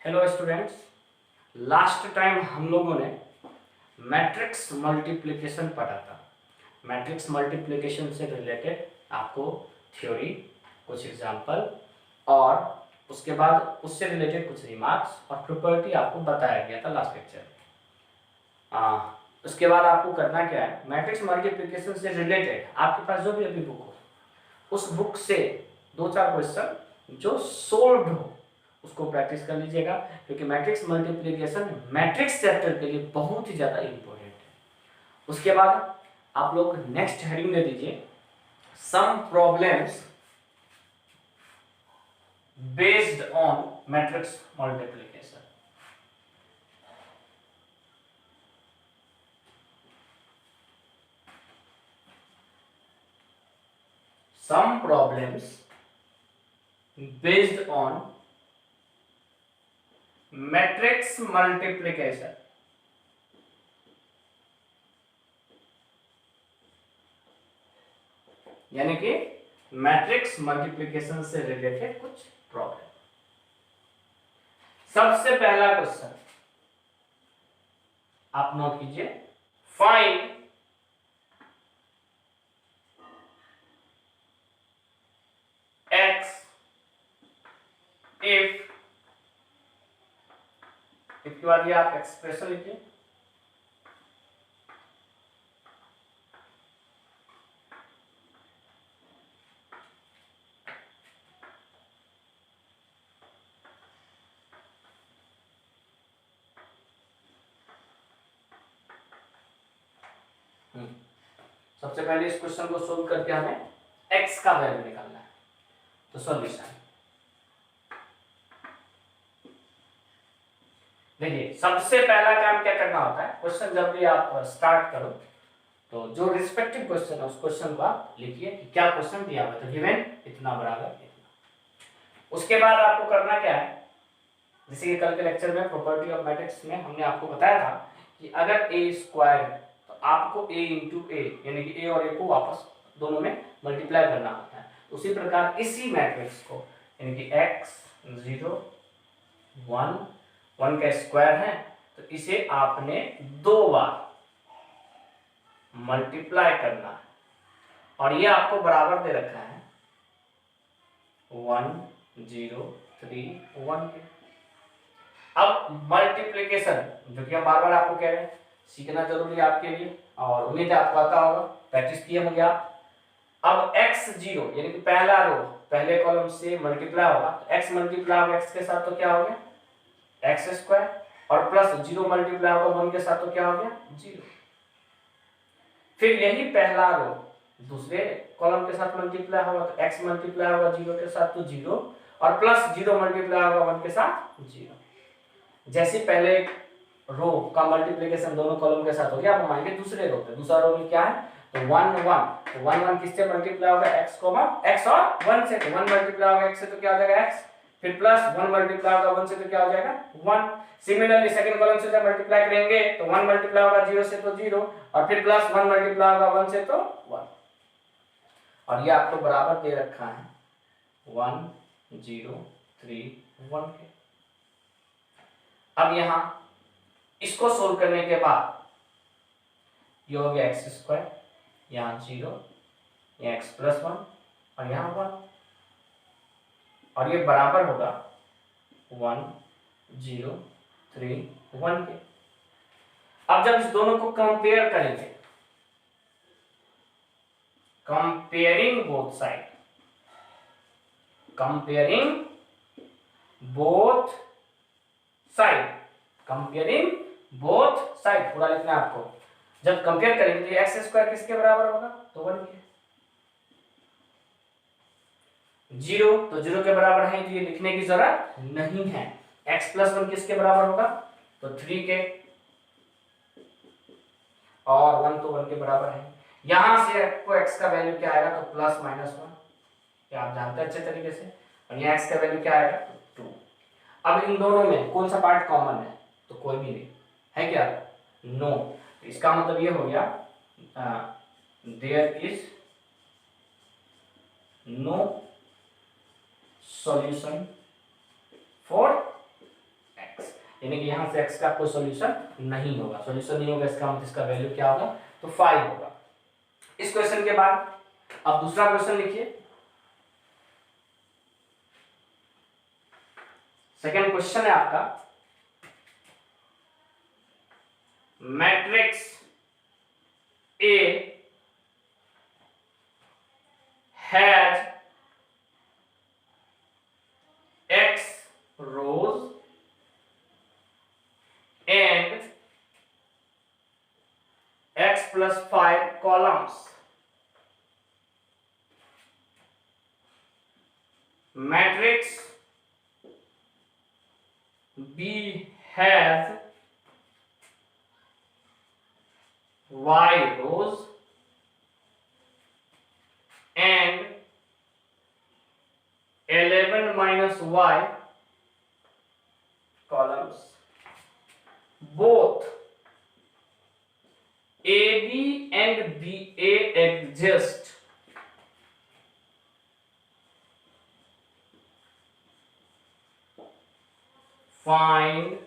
Hello students, last time हम लोगों ने मैट्रिक्स मल्टीप्लिकेशन पढ़ा था। मैट्रिक्स मल्टीप्लिकेशन से रिलेटेड आपको थ्योरी, कुछ एग्जांपल और उसके बाद उससे रिलेटेड कुछ रिमार्क्स और प्रॉपर्टी आपको बताया गया था लास्ट लेक्चर में। उसके बाद आपको करना क्या है, मैट्रिक्स मल्टीप्लिकेशन से रिलेटेड आपके पास जो भी अभी बुक हो उस बुक से 2-4 क्वेश्चन जो सोल्व हो उसको प्रैक्टिस कर लीजिएगा, क्योंकि मैट्रिक्स मल्टीप्लिकेशन मैट्रिक्स चैप्टर के लिए बहुत ही ज़्यादा इंपॉर्टेंट है। उसके बाद आप लोग नेक्स्ट हेडिंग दे दीजिए some problems based on matrix multiplication. Some problems based on matrix multiplication. यानी कि मैट्रिक्स मल्टीप्लिकेशन से रिलेटेड कुछ प्रॉब्लम। सबसे पहला क्वेश्चन आप नोट कीजिए, फाइंड x if के बाद ये आप एक्सप्रेशन लिखिए। सबसे पहले इस क्वेश्चन को सोल्व करके हमें x का वैल्यू निकालना है। तो सॉल्यूशन देखिए, सबसे पहला काम क्या करना होता है, क्वेश्चन जब भी आप स्टार्ट करो तो जो रिस्पेक्टिव क्वेश्चन है उस क्वेश्चन को आप लिखिए कि क्या क्वेश्चन दिया हुआ है। तो गिवन इतना बराबर इतना। उसके बाद आपको करना क्या है, जैसे कि कल के लेक्चर में प्रॉपर्टी ऑफ मैट्रिक्स में हमने आपको बताया था कि अगर a स्क्वायर है तो आपको a इंटू ए यानी कि a और a को वापस दोनों में मल्टीप्लाई करना होता है। उसी प्रकार इसी मैट्रिक्स को यानी कि x 0 1 1 का स्क्वायर है तो इसे आपने 2 बार मल्टीप्लाई करना है और ये आपको बराबर दे रखा है 1 0 3 1 के। अब मल्टीप्लिकेशन जो कि हम बार बार आपको कह रहे हैं सीखना जरूरी है आपके लिए और उम्मीद है आपको आता होगा, प्रैक्टिस किए होंगे आप। अब x0 यानी कि पहला रो पहले कॉलम से मल्टीप्लाई होगा तो x मल्टीप्लाई होगा x के साथ तो क्या हो गया x स्क्वायर और प्लस 0 मल्टीप्लाई होगा 1 के साथ तो क्या हो गया 0। फिर यही पहला रो दूसरे कॉलम के साथ मल्टीप्लाई होगा तो x मल्टीप्लाई होगा 0 के साथ तो 0 और प्लस 0 मल्टीप्लाई होगा 1 के साथ 0। जैसे पहले रो का मल्टीप्लिकेशन दोनों कॉलम के साथ हो गया, अब हम आएंगे दूसरे रो पे। दूसरा रो में क्या है तो 1 1 तो 1 1 किससे मल्टीप्लाई होगा x x और 1 से। तो 1 मल्टीप्लाई होगा x से तो क्या हो जाएगा x, फिर प्लस 1 मल्टीप्लाई होगा 1 से तो क्या हो जाएगा 1। सिमिलरली सेकंड कॉलम से जब मल्टीप्लाई करेंगे तो 1 मल्टीप्लाई होगा 0 से तो 0 और फिर प्लस 1 मल्टीप्लाई होगा 1 से तो 1 और ये आपको बराबर दे रखा है 1 0 3 1 के। अब यहां इसको सोल्व करने के बाद ये हो गया एक्स स्क्वायर, यहाँ 0 यहाँ एक्स प्लस 1 और यहाँ 1 और ये बराबर होगा 1 0 3 1 के। अब जब इस दोनों को कंपेयर करेंगे, comparing both side, comparing both side, comparing both side पूरा लिखना है आपको। जब कंपेयर करेंगे तो एक्स स्क्वायर किसके बराबर होगा तो 1 के। 0 तो 0 के बराबर है तो ये लिखने की जरूरत नहीं है। x प्लस 1 किसके बराबर होगा तो 3 के और 1 तो 1 के बराबर है। यहां से आपको x का वैल्यू क्या आएगा तो प्लस माइनस 1, ये आप जानते हैं अच्छे तरीके से। और यहाँ x का वैल्यू क्या आएगा तो 2। अब इन दोनों में कौन सा पार्ट कॉमन है तो कोई भी नहीं है, क्या नो। इसका मतलब ये हो गया there is no solution for यानी कि यहाँ से x का कोई सॉल्यूशन नहीं होगा। सॉल्यूशन नहीं होगा इसका मतलब इसका वैल्यू क्या होगा, तो 5 होगा। इस क्वेश्चन के बाद अब दूसरा क्वेश्चन लिखिए। सेकंड क्वेश्चन है आपका, matrix A has x rows and x plus 5 columns. Matrix B has y rows and 11 minus y columns. Both AB and BA exist. Find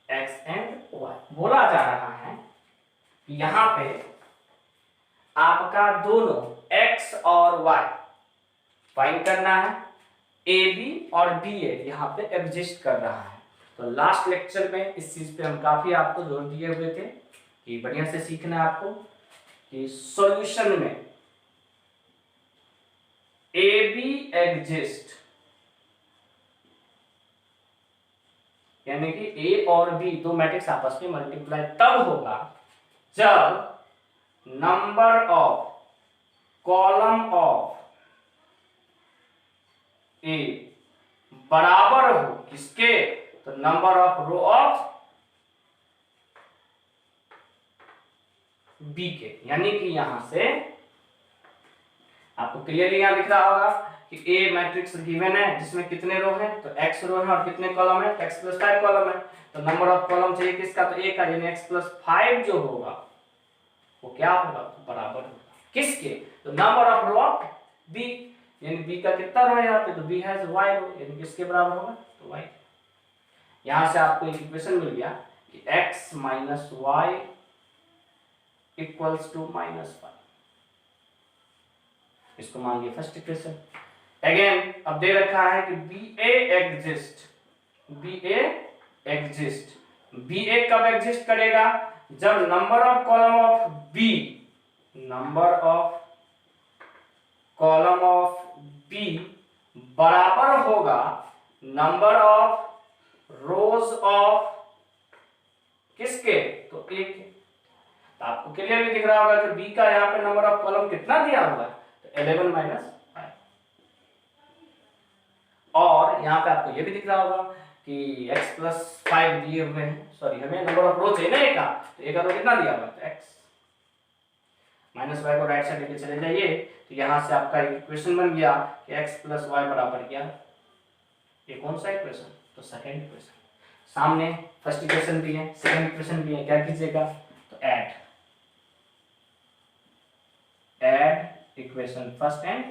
x and y. बोला जा रहा है कि यहां पे आपका दोनों x और y फाइंड करना है, AB और BA यहां पे एग्जिस्ट कर रहा है। तो लास्ट लेक्चर में इस चीज पे हम काफी आपको जोर दिए हुए थे कि बढ़िया से सीखना है आपको कि सॉल्यूशन में AB एग्जिस्ट, यानी कि A और B दो मैट्रिक्स आपस में मल्टीप्लाई तब होगा जब number of column of A बराबर हो किसके, तो number of row of B के। यानी कि यहां से आपको क्लियरली यहां दिख रहा होगा कि A मैट्रिक्स गिवन है जिसमें कितने रो हैं, तो x रो है और कितने कॉलम है, x प्लस 5 कॉलम है। तो नंबर ऑफ कॉलम चाहिए किसका, तो A का, यानी x प्लस 5 जो होगा वो क्या होगा, तो बराबर होगा किसके, तो number of row of B, यानी B का कितना रो है यहाँ पे, तो B हैज y रो, यानी किसके बराबर होगा, तो y। यहां से आपको एक इक्वेशन मिल गया कि x minus y equals to -5। इसको मान लिया फर्स्ट इक्वेशन। अगेन अब दे रखा है कि BA exist, BA exist. BA कब एग्जिस्ट करेगा, जब number of column of B, number of column of B बराबर होगा नंबर ऑफ रोज ऑफ किसके, तो A के। तो आपको क्लियरली दिख रहा होगा कि B का यहाँ पे नंबर ऑफ कॉलम कितना दिया हुआ है, तो 11 माइनस 5। और यहाँ पे आपको ये भी दिख रहा होगा कि x प्लस 5 दिए हुए हैं, सॉरी हमें नंबर ऑफ रो चाहिए ना एक का, तो एक का रो कितना दिया हुआ है, तो x माइनस वाई को राइट साइड लेके चले जाइए, तो यहाँ से आपका इक्वेशन बन गया कि x प्लस वाई बराबर क्या, ये कौन सा इक्वेशन, तो सेकंड इक्वेशन। सामने फर्स्ट इक्वेशन भी है, सेकंड इक्वेशन भी है, क्या कीजिएगा, तो add equation first and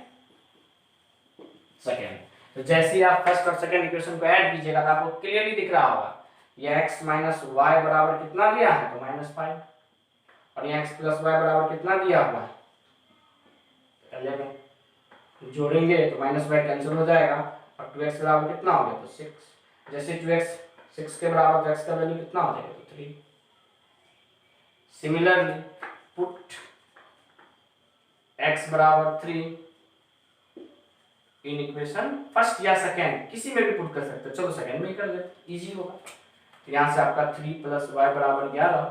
second. तो जैसे ही आप फर्स्ट और सेकंड इक्वेशन को ऐड कीजिएगा तो आपको क्लियरली दिख रहा होगा ये x माइनस वाई बराबर कितना दिया है, तो -5, और ये x प्लस वाई बराबर कितना दिया हुआ है, 11। जोड़ेंगे तो माइनस वाई कैंसिल हो जाएगा और 2x बराबर कितना हो गया, तो 6। जैसे 2x 6 के बराबर, तो x का वैल्यू कितना हो जाएगा, तो 3। सिमिलरली पुट x बराबर 3 इन इक्वेशन फर्स्ट या सेकंड, किसी में भी पुट कर सकते हो, चलो सेकंड में ही कर लेते, इजी होगा। तो यहाँ से आपका 3 प्लस वाई बराबर 11,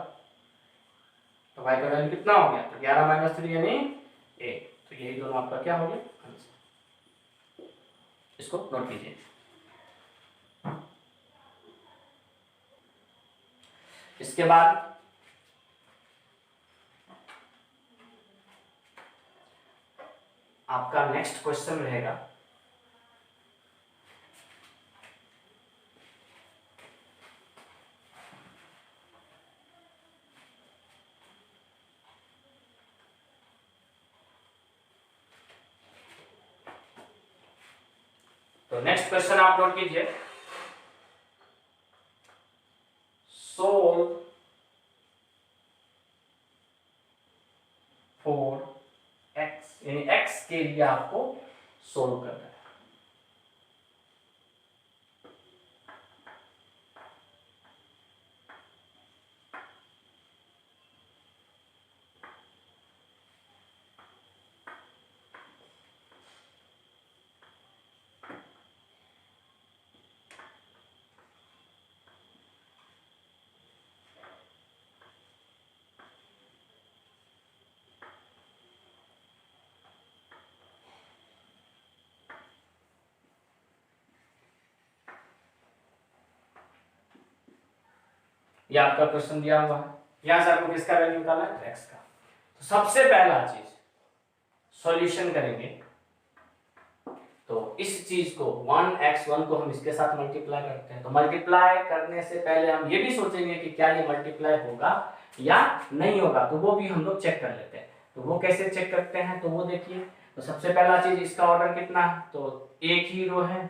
तो y का वैल्यू कितना हो गया, तो 11 माइनस 3 यानी 8। तो यही दोनों आपका क्या हो गया आंसर। इसको नोट कीजिए। इसके बाद आपका नेक्स्ट क्वेश्चन रहेगा तो नेक्स्ट क्वेश्चन आप नोट कीजिए। सोल्व फॉर x, यानी x के लिए आपको सोल्व करना है। ये आपका क्वेश्चन दिया हुआ है, यहां से आपको किसका वैल्यू निकालना है, x का। तो सबसे पहला चीज सॉल्यूशन करेंगे तो इस चीज को 1x1 को हम इसके साथ मल्टीप्लाई करते हैं। तो मल्टीप्लाई करने से पहले हम ये भी सोचेंगे कि क्या ये मल्टीप्लाई होगा या नहीं होगा, तो वो भी हम लोग चेक कर लेते हैं। तो वो कैसे चेक करते हैं, तो वो देखिए। तो सबसे पहला चीज इसका ऑर्डर कितना है, तो एक ही रो है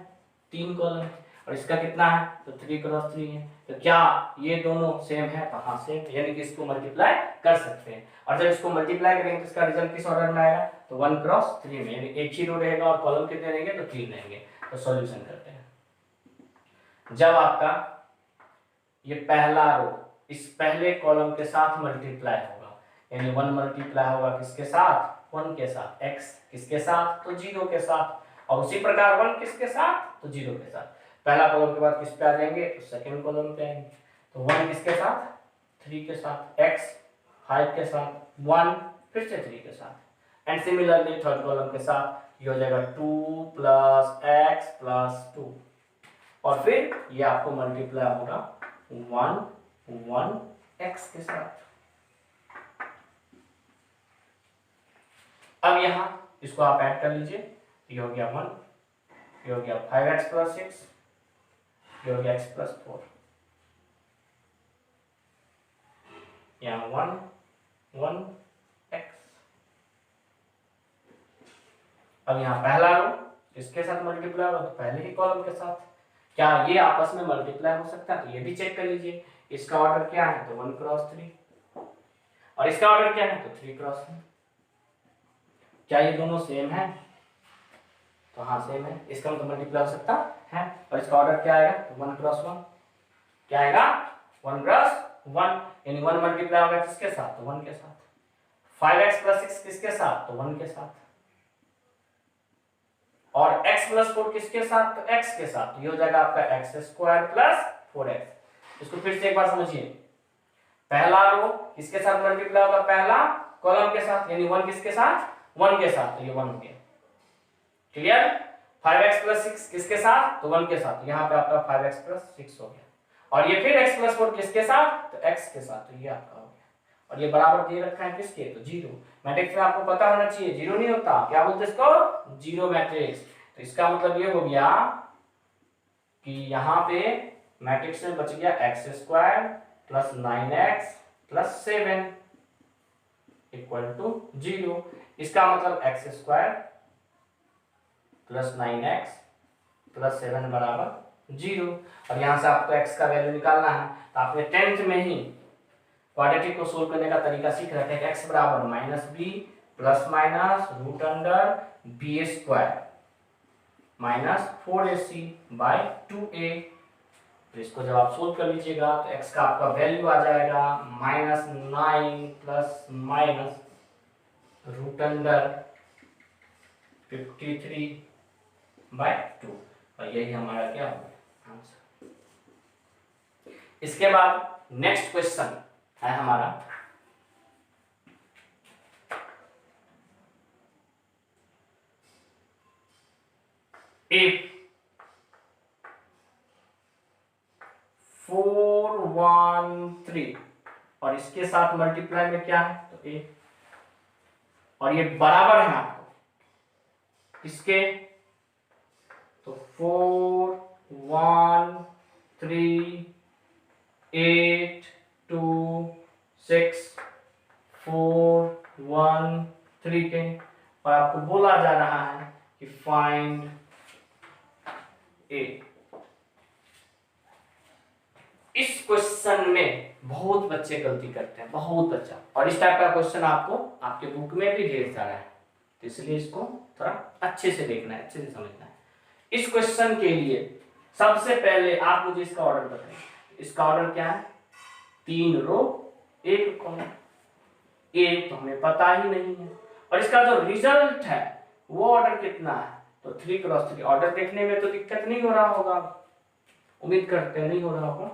3 कॉलम, और इसका कितना है, तो 3 क्रॉस 3 है। तो क्या ये दोनों सेम है, तो हाँ सेम, यानी कि इसको मल्टीप्लाई कर सकते हैं। और जब इसको मल्टीप्लाई करेंगे तो इसका रिजल्ट किस ऑर्डर में आएगा, तो 1 क्रॉस 3 में, यानी एक ही रो रहेगा और कॉलम कितने रहेंगे, तो 3 रहेंगे। तो सॉल्यूशन करते हैं। जब आपका ये पहला रो इस पहले कॉलम के साथ मल्टीप्लाई होगा, यानी 1 मल्टीप्लाई होगा किसके साथ, 1 के साथ, x किसके साथ, तो 0 के साथ, और उसी प्रकार 1 किसके साथ, तो 0 के साथ। पहला कॉलम के बाद किस पे आ जाएंगे, तो सेकंड कॉलम पे आएंगे। तो 1 किसके साथ, 3 के साथ, x 5 के साथ, 1 फिर से 3 के साथ, एंड सिमिलरली थर्ड कॉलम के साथ ये हो जाएगा 2 प्लस x प्लस 2, और फिर ये आपको मल्टीप्लाई होगा 1 x के साथ। अब यहां इसको आप ऐड कर लीजिए, ये हो गया 1, ये हो गया 5x प्लस 6, ये हो गया x प्लस 4, यहाँ 1 x। अब यहाँ पहला रो किसके साथ मल्टीप्लाई होगा, तो पहले ही कॉलम के साथ। क्या ये आपस में मल्टीप्लाई हो सकता है, तो ये भी चेक कर लीजिए। इसका ऑर्डर क्या है, तो 1 क्रॉस 3, और इसका ऑर्डर क्या है, तो 3 क्रॉस 3। क्या ये दोनों सेम है, तो हाँ सेम है, इसका मतलब मल्टीप्लाई हो सकता है। और इसका ऑर्डर क्या आएगा, तो 1 क्रॉस 1, क्या आएगा, 1 क्रॉस 1, यानी 1 मल्टीप्लाई होगा किसके साथ, तो 1 के साथ। 5x प्लस 6 किसके साथ, तो 1 के साथ, और x प्लस 4 किसके साथ, तो x के साथ। तो ये हो जाएगा आपका x स्क्वायर प्लस 4x। इसको फिर से एक बार समझिए, पहला रो किसके साथ मल्टीप्लाई होगा, पहला कॉलम के साथ, यानी 1 किसके साथ, 1 के साथ, तो ये 1 हो गया, क्लियर। 5x प्लस 6 किसके साथ, तो 1 के साथ, यहाँ पे आपका 5x प्लस 6 हो गया, और ये फिर x प्लस 4 किसके साथ, तो x के साथ, तो ये आपका हो गया। और ये बराबर दे रखा है किसके, तो 0। मैट्रिक्स में आपको पता होना चाहिए 0 नहीं होता, क्या बोलते हैं इसको, 0 मैट्रिक्स। तो इसका मतलब ये हो गया कि यहाँ पे मैट्रिक्स में बच गया x square plus 9x plus 7 equal to 0। इसका मतलब x square plus 9x plus 7 बराबर 0। और यहाँ से आपको x का वैल्यू निकालना है। तो आपने 10th में ही क्वाड्रेटिक को सोल्व करने का तरीका सीख रखे हैं। x बराबर -b plus minus root under b square minus 4ac by 2a। तो इसको जब आप सोल्व कर लीजिएगा तो x का आपका वैल्यू आ जाएगा -9 plus minus root under 53 by 2, और यही हमारा क्या होगा आंसर। इसके बाद नेक्स्ट क्वेश्चन है हमारा if 413 और इसके साथ मल्टीप्लाई में क्या है, तो a, और ये बराबर है आपको इसके, तो 4 1 3 8 2 6 4 1 3 के, और आपको बोला जा रहा है कि फाइंड a। इस क्वेश्चन में बहुत बच्चे गलती करते हैं, बहुत बच्चा, और इस टाइप का क्वेश्चन आपको आपके बुक में भी ढेर सारा है, तो इसलिए इसको थोड़ा अच्छे से देखना है, अच्छे से समझना है। इस क्वेश्चन के लिए सबसे पहले आप मुझे इसका ऑर्डर बताइए। इसका ऑर्डर क्या है? 3 रो 1 कॉलम, एक तो हमें पता ही नहीं है, और इसका जो रिजल्ट है वो ऑर्डर कितना है? तो 3 क्रॉस 3। ऑर्डर देखने में तो दिक्कत नहीं हो रहा होगा, उम्मीद करते हैं नहीं हो रहा होगा।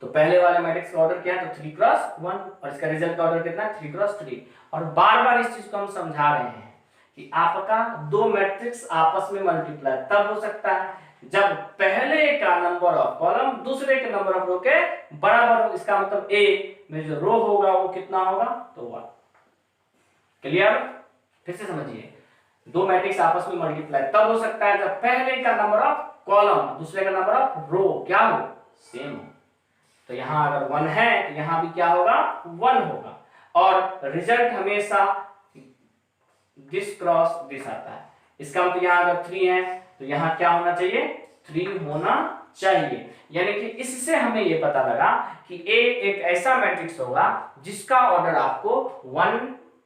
तो पहले वाले मैट्रिक्स का ऑर्डर क्या है? तो 3 क्रॉस 1, और इसका रिजल्ट का ऑर्डर कितना है? 3 क्रॉस 3। और बार बार इस चीज को हम समझा रहे हैं कि आपका दो मैट्रिक्स आपस में मल्टीप्लाई तब हो सकता है जब पहले का नंबर ऑफ कॉलम दूसरे के नंबर ऑफ रो के बराबर हो। इसका मतलब ए में जो रो होगा वो कितना होगा? तो 1। क्लियर? फिर से समझिए, दो मैट्रिक्स आपस में मल्टीप्लाई तब हो सकता है जब पहले का नंबर ऑफ कॉलम दूसरे का नंबर ऑफ रो क्या हो? सेम हो। तो यहां अगर 1 है तो यहां भी क्या होगा? 1 होगा। और रिजल्ट हमेशा दिस क्रॉस दिस आता है। इसका मतलब यहां अगर 3 है तो यहां क्या होना चाहिए? 3 होना चाहिए। यानी कि इससे हमें यह पता लगा कि ए एक ऐसा मैट्रिक्स होगा जिसका ऑर्डर आपको 1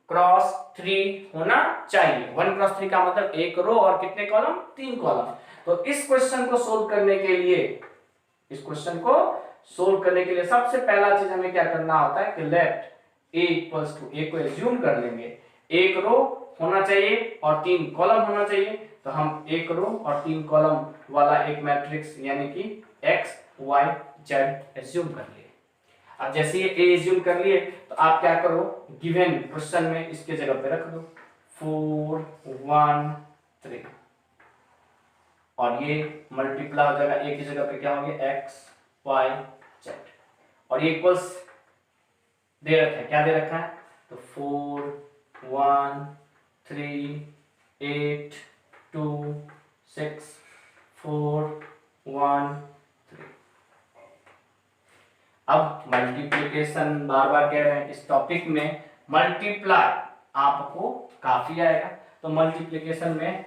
क्रॉस 3 होना चाहिए। 1 क्रॉस 3 का मतलब एक रो और कितने कॉलम? 3 कॉलम। तो इस क्वेश्चन को सोल्व करने के लिए, इस क्वेश्चन को सोल्व करने के लिए सबसे पहला चीज हमें क्या करना होता है कि लेट a इक्वल्स टू, ए को एज्यूम कर लेंगे, एक रो होना चाहिए और 3 कॉलम होना चाहिए। तो हम एक रो और 3 कॉलम वाला एक मैट्रिक्स यानी कि x y z एज्यूम कर लिए। अब जैसे ये a एज्यूम कर लिए तो आप क्या करो, गिवन क्वेश्चन में इसके जगह पे रख दो 4 1 3, और ये मल्टीप्लाई हो जाएगा a की जगह पे क्या हो गया? x y z, और ये इक्वल्स दे रखा है, क्या दे रखा है? तो 4 1 3 8 2 6 4 1 3। अब मल्टीप्लिकेशन बार बार कह रहे हैं, इस टॉपिक में मल्टीप्लाई आपको काफी आएगा, तो मल्टीप्लिकेशन में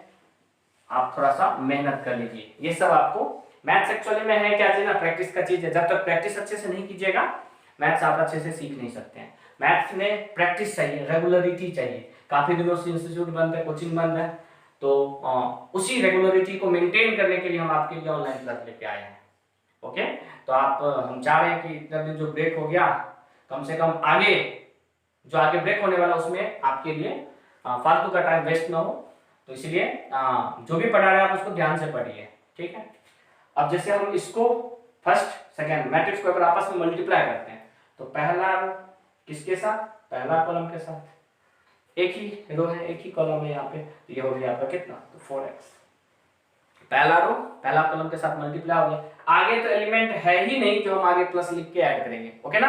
आप थोड़ा सा मेहनत कर लीजिए। ये सब आपको मैथ्स एक्चुअली में है क्या चीज ना, प्रैक्टिस का चीज है। जब तक प्रैक्टिस अच्छे से नहीं कीजिएगा मैथ्स आप अच्छे से सीख नहीं सकते हैं। मैथ्स में प्रैक्टिस चाहिए, रेगुलरिटी चाहिए। काफी दिनों से इंस्टीट्यूट बंद है, कोचिंग बंद है, तो उसी रेगुलरिटी को मेंटेन करने के लिए हम आपके लिए ऑनलाइन क्लास लेके आए हैं। ओके, तो आप हम चाह रहे हैं कि इतना दिन जो ब्रेक हो गया, कम से कम आगे जो आगे ब्रेक होने वाला उसमें आपके लिए फालतू का टाइम वेस्ट ना हो। तो इसलिए जो भी पढ़ा रहे हैं आप उसको ध्यान से पढ़िए, ठीक है। अब जैसे हम इसको फर्स्ट सेकेंड मैट्रिक्स को अगर आपस में मल्टीप्लाई करते हैं तो पहला किसके साथ? पहला कॉलम के साथ। एक ही रो है, एक ही कॉलम है यहाँ पे, तो ये हो गया आपका कितना? तो 4x। पहला रो पहला कॉलम के साथ मल्टीप्लाई हो गया। आगे तो एलिमेंट है ही नहीं जो हम आगे प्लस लिख के ऐड करेंगे, ओके ना।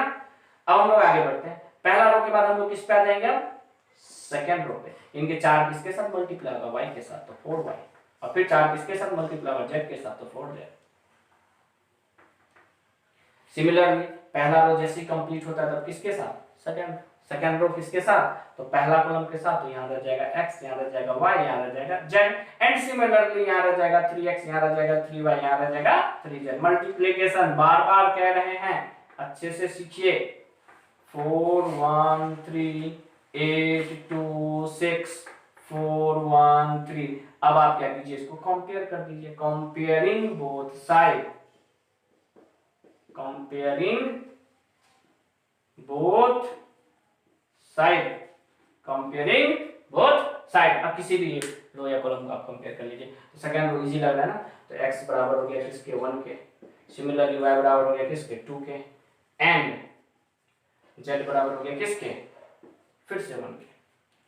अब हम लोग आगे बढ़ते हैं। पहला रो के बाद हम लोग किस पे आ जाएंगे? अब सेकेंड रो पे। इनके 4 किसके साथ मल्टीप्लाई होगा? y के साथ, तो 4y। और फिर 4 किसके साथ मल्टीप्लाई होगा? z के साथ, तो 4z। सिमिलरली पहला रो जैसे ही कंप्लीट होता है तब किसके साथ? सेकंड रो किसके साथ? तो पहला कॉलम के साथ, तो यहां रह जाएगा x, यहां रह जाएगा y, यहां रह जाएगा z, एंड सिमिलरली यहां रह जाएगा 3x, यहां रह जाएगा 3y, यहां रह जाएगा 3z। मल्टीप्लिकेशन बार बार कह रहे हैं, अच्छे से सीखिए। 4 1 3 8 2 6 4 1 3। अब आप क्या कीजिए, इसको कंपेयर कर दीजिए। Comparing both side, comparing both side, comparing both side. अब किसी भी रो या कॉलम को आप कंपेयर कर लीजिए। तो सेकंड रो इजी लग रहा है ना, तो x बराबर हो गया किसके? 1 के। सिमिलरली y बराबर हो गया किसके? 2 के। एंड z बराबर हो गया किसके? फिर से 1 के।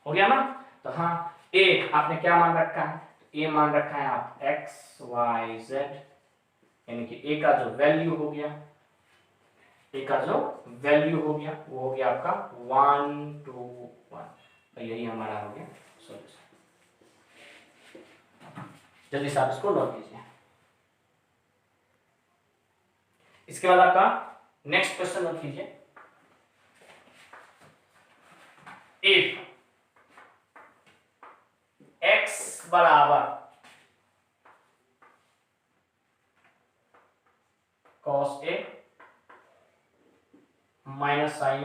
हो गया ना। तो हाँ, a आपने क्या मान रखा है? a मान रखा है आप x y z, यानी कि a का जो वैल्यू हो गया, a का जो वैल्यू हो गया वो हो गया आपका 1 2 1। तो यही हमारा हो गया सॉल्यूशन। जल्दी से आप इसको नोट कीजिए। इसके बाद आपका नेक्स्ट क्वेश्चन नोट कीजिए। इफ x बराबर cos a minus sine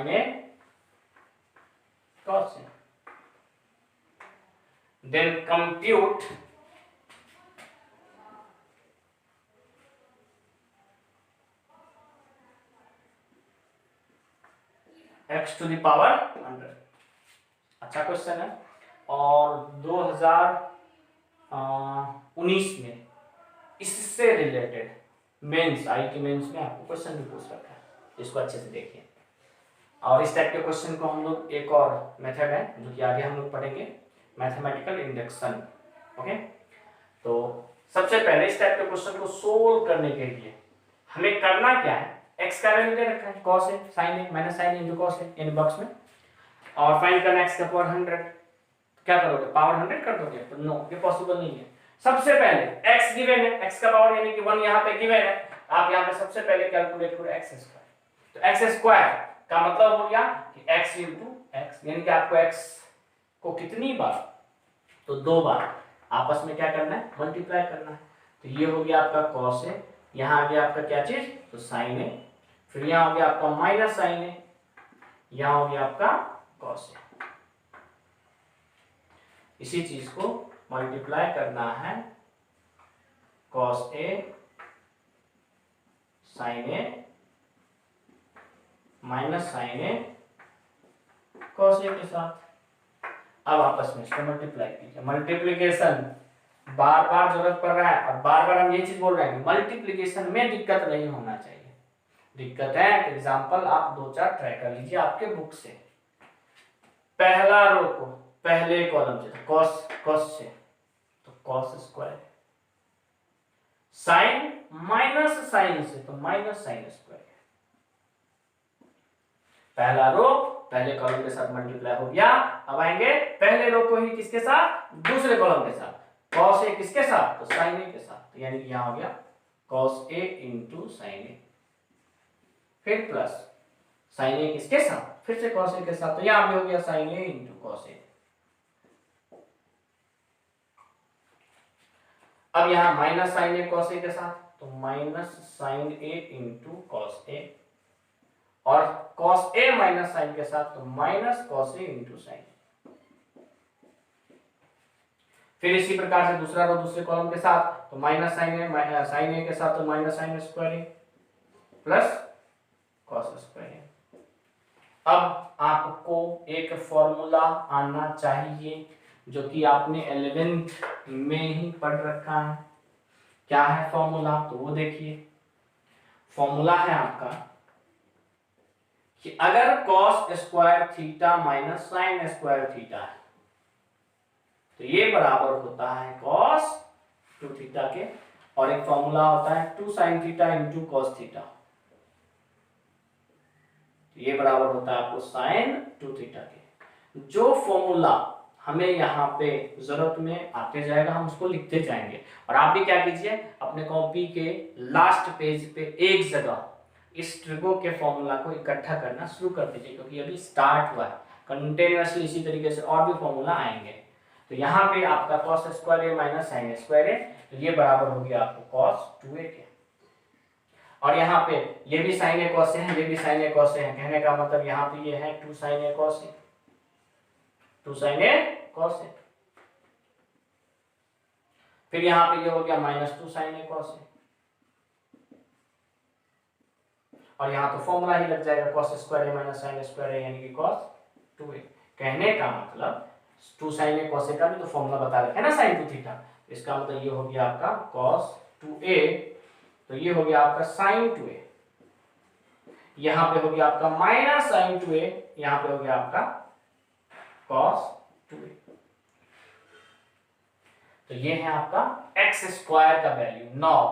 A cos A. Then compute x to the power 100। अच्छा क्वेश्चन है। और 2019 में इससे रिलेटेड मेंस, आई की मेंस में आपको क्वेश्चन भी पूछ रखा है, इसको अच्छे से देखिए। और इस टाइप के क्वेश्चन को हम लोग, एक और मेथड है जो कि आगे हम लोग पढ़ेंगे, मैथमेटिकल इंडक्शन। ओके, तो सबसे पहले इस टाइप के क्वेश्चन को सोल्व करने के लिए हमें करना क्या है, x का वैल्यू दे रखा है cos a sin a minus sin a into cos a in box में, और फाइंड करना x का पावर 100। क्या करोगे, पावर 100 कर दोगे? तो नो, ये पॉसिबल नहीं है। सबसे पहले x गिवन है, x का पावर यानी कि 1 यहां पे गिवन है, आप यहां पे सबसे पहले कैलकुलेट करो x स्क्वायर। तो x स्क्वायर का मतलब हो गया कि x into x, यानी कि आपको x को कितनी बार, तो 2 बार आपस में क्या करना है, मल्टीप्लाई करना है। तो ये हो गया आपका cos a, यहां आ गया आपका क्या चीज, तो sin a, फिर यहां हो गया आपका माइनस sin a, यहां हो गया आपका cos a। इसी चीज को मल्टीप्लाई करना है cos a sin a minus sin a cos a के साथ। अब आपस में इसको मल्टीप्लाई कीजिए। मल्टीप्लिकेशन बार बार जरूरत पड़ रहा है, और बार बार हम ये चीज बोल रहे हैं कि मल्टीप्लिकेशन में दिक्कत नहीं होना चाहिए। दिक्कत है तो एग्जांपल आप 2-4 ट्राई कर लीजिए आपके बुक से। पहला रो को पहले कॉलम से cos से, तो cos square, sine minus sine से, तो माइनस साइन स्क्वायर। पहला रो पहले कॉलम के साथ मल्टीप्लाई हो गया। अब आएंगे पहले रो को ही किसके साथ, दूसरे कॉलम के साथ, cos a किसके साथ, तो sin a के साथ। तो यानी कि यहां हो गया cos a into sin a, फिर प्लस sin a किसके साथ, फिर से cos a के साथ। तो यहां भी हो गया sin a into cos a। अब यहां minus sin a cos a के साथ, तो minus sin a into cos a, और cos a माइनस sin के साथ, तो minus cos a into sin। फिर इसी प्रकार से दूसरा रो दूसरे कॉलम के साथ, तो माइनस sin a के साथ, तो minus sin square a plus cos square a। अब आपको एक फॉर्मूला आना चाहिए जो कि आपने 11th में ही पढ़ रखा है। क्या है फॉर्मूला, तो वो देखिए। फॉर्मूला है आपका कि अगर cos square theta minus sin square theta है, तो ये बराबर होता है cos 2 थीटा के, और एक फॉर्मूला होता है 2 sin theta into cos theta, तो ये बराबर होता है आपको sin 2 थीटा के। जो फॉर्मूला हमें यहाँ पे जरूरत में आते जाएगा हम उसको लिखते जाएंगे। और आप भी क्या कीजिए, अपने कॉपी के लास्ट पेज पे एक जगह इस ट्रिगो के फॉर्मूला को इकट्ठा करना शुरू कर दीजिए, क्योंकि अभी स्टार्ट हुआ है। कंटिन्यूअसली इसी तरीके से और भी फॉर्मूला आएंगे। तो यहाँ पे आपका cos square a minus sin square a, तो ये बराबर हो गया आपको cos 2a के। और यहाँ पे ये भी sin a cos a है, ये भी sin a cos a है। कहने का मतलब यहाँ पे ये है 2 sin a cos a, 2 sin a cos a। फिर यहाँ पे ये हो गया minus 2 sin a cos a, और यहाँ तो फॉर्मूला ही लग जाएगा cos square a minus sin square a, यानी कि cos 2a। कहने का मतलब 2 sin a cos a का भी तो फॉर्मूला बता रखे हैं ना, sin 2 थीटा। इसका मतलब ये हो गया आपका cos 2a, तो ये हो गया आपका sin 2a। यहाँ पे हो गया आपका माइनस sin 2a, यहाँ पे हो गया आपका cos 2a। तो ये है आपका x स्क्वायर का value. Now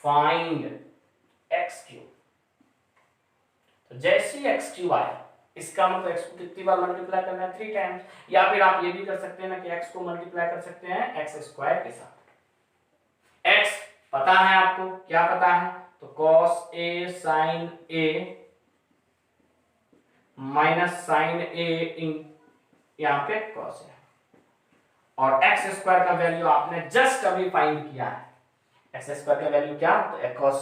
find x cube. तो जैसे ही x क्यूब आया, इसका मतलब x को कितनी बार मल्टीप्लाई करना है, 3 टाइम्स। या फिर आप ये भी कर सकते हैं ना कि x को मल्टीप्लाई कर सकते हैं x स्क्वायर के साथ। x पता है आपको, क्या पता है, तो cos a sin a minus sin a इन यहाँ पे cos a, और x स्क्वायर का वैल्यू आपने जस्ट अभी फाइंड किया है। एक्स स्क्वायर का वैल्यू क्या, तो cos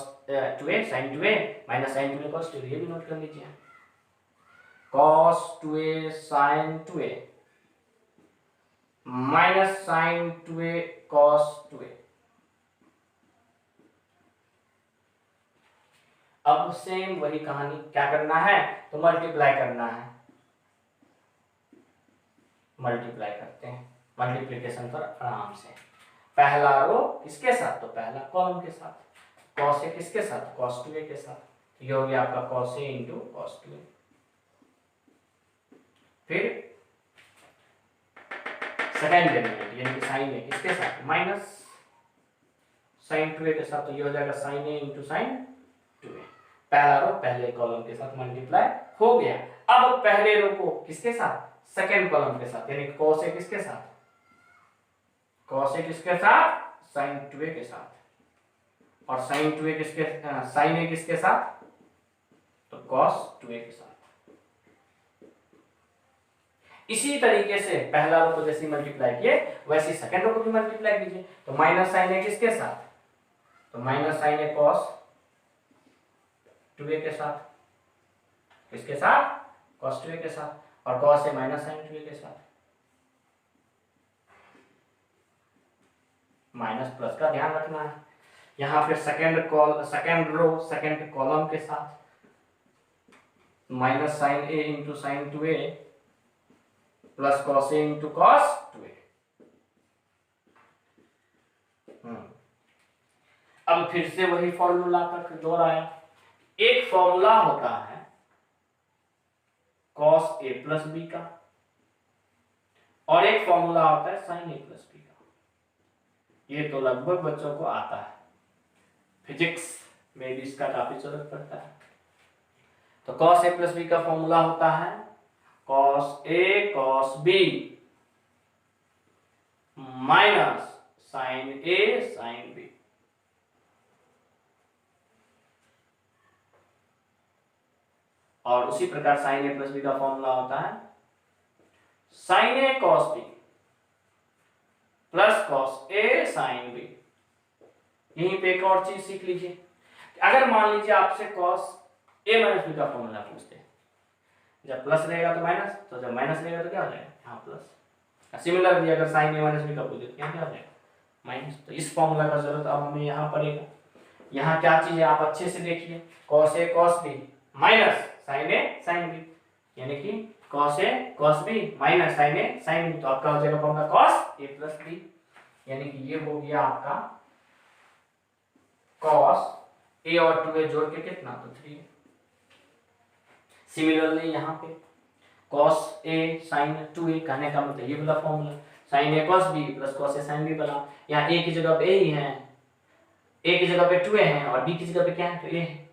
2a sin 2a minus sin 2a cos 2a, ये भी नोट कर लीजिए, cos 2a sin 2a minus sin 2a cos 2a। अब सेम वही कहानी, क्या करना है, तो मल्टीप्लाई करना है, मल्टीप्लाई करते हैं, मल्टीप्लिकेशन पर आराम से। पहला रो किसके साथ, तो पहला कॉलम के साथ, cos a किसके साथ, cos 2a के साथ, ये हो गया आपका cos a into cos 2a। फिर सेकेंड डेरिवेटिव यानी कि sin a किसके साथ, माइनस sin 2a के साथ, तो ये हो जाएगा sin a into sin 2a। पहला रो पहले कॉलम के साथ मल्टीप्लाई हो गया। अब पहले रो को किसके साथ, सेकेंड कॉलम के साथ, यानी cos a किसके साथ, cos a किसके साथ, sin 2a के साथ, और sin 2a किसके, sin a किसके साथ, तो cos 2a के साथ। इसी तरीके से पहला रो को जैसे मल्टीप्लाई किए वैसे सेकंड रो को भी मल्टीप्लाई कीजिए। तो माइनस sin a किसके साथ, तो minus sin a cos 2a के साथ, किसके साथ, cos 2a के साथ, और cos a minus sin 2a के साथ। माइनस प्लस का ध्यान रखना है। यहां फिर सेकंड रो सेकंड कॉलम के साथ minus sin a into sin 2a plus cos a into cos 2a। अब फिर से वही फॉर्मूला का दोहराया। एक फॉर्मूला होता है cos a प्लस b का, और एक फॉर्मूला होता है sin a प्लस b का। ये तो लगभग बच्चों को आता है, फिजिक्स में भी इसका काफी जरूरत पड़ता है। तो cos a प्लस b का फॉर्मूला होता है cos a cos b minus sin a sin b। और उसी प्रकार sin a प्लस b का फॉर्मूला होता है sin a cos b plus cos a sin b। यहीं पे एक और चीज सीख लीजिए, अगर मान लीजिए आपसे cos a माइनस b का फॉर्मूला पूछते हैं, जब प्लस रहेगा तो माइनस, तो जब माइनस रहेगा तो क्या हो जाएगा, यहाँ प्लस। सिमिलरली अगर sin a माइनस b का पूछे तो यहाँ क्या हो जाएगा, माइनस। तो इस फॉर्मूला का जरूरत अब हमें यहाँ पड़ेगा। यहाँ क्या चीज है आप अच्छे से देखिए, cos a cos b minus sin a sin b, यानी कि cos a cos b minus sin a sin b, तो आपका हो जाएगा formula cos a plus b, यानी कि ये हो गया आपका cos a और 2a जोड़ के कितना, तो 3। सिमिलरली यहाँ पे cos a sin 2a, कहने का मतलब ये वाला formula sin a cos b plus cos a sin b वाला। यहाँ a की जगह पे a ही है, a की जगह पे 2a है और b की जगह पे क्या है, तो a है।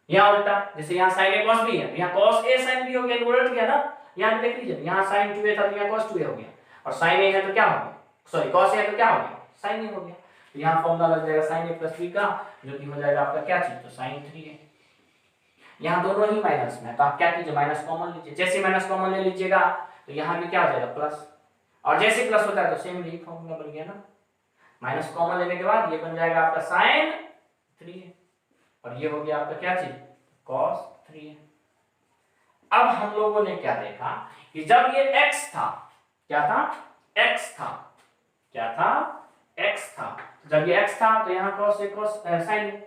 यहाँ उल्टा, जैसे यहाँ sin a cos b है, यहाँ cos a sin b हो गया, उलट गया ना। यहाँ पे देख लीजिए, यहाँ sin 2a था तो यहाँ cos 2a हो गया, और sin a है तो क्या हो गया, सॉरी cos a है तो क्या हो गया, sin a हो गया। तो यहाँ फॉर्मूला लग जाएगा sin a प्लस b का, जो कि हो जाएगा आपका क्या चीज, तो sin 3a। यहाँ दोनों ही माइनस में, तो आप क्या कीजिए, माइनस कॉमन लीजिए। जैसे माइनस कॉमन ले लीजिएगा तो यहाँ भी क्या हो जाएगा, प्लस, और जैसे प्लस होता है तो सेम यही फॉर्मूला बन गया ना। माइनस कॉमन लेने के बाद ये बन जाएगा आपका sin 3a, और ये हो गया आपका क्या चीज, cos 3a। अब हम लोगों ने क्या देखा कि जब ये x था, क्या था, x था, क्या था, x था। जब ये x था तो यहाँ cos a cos sin a,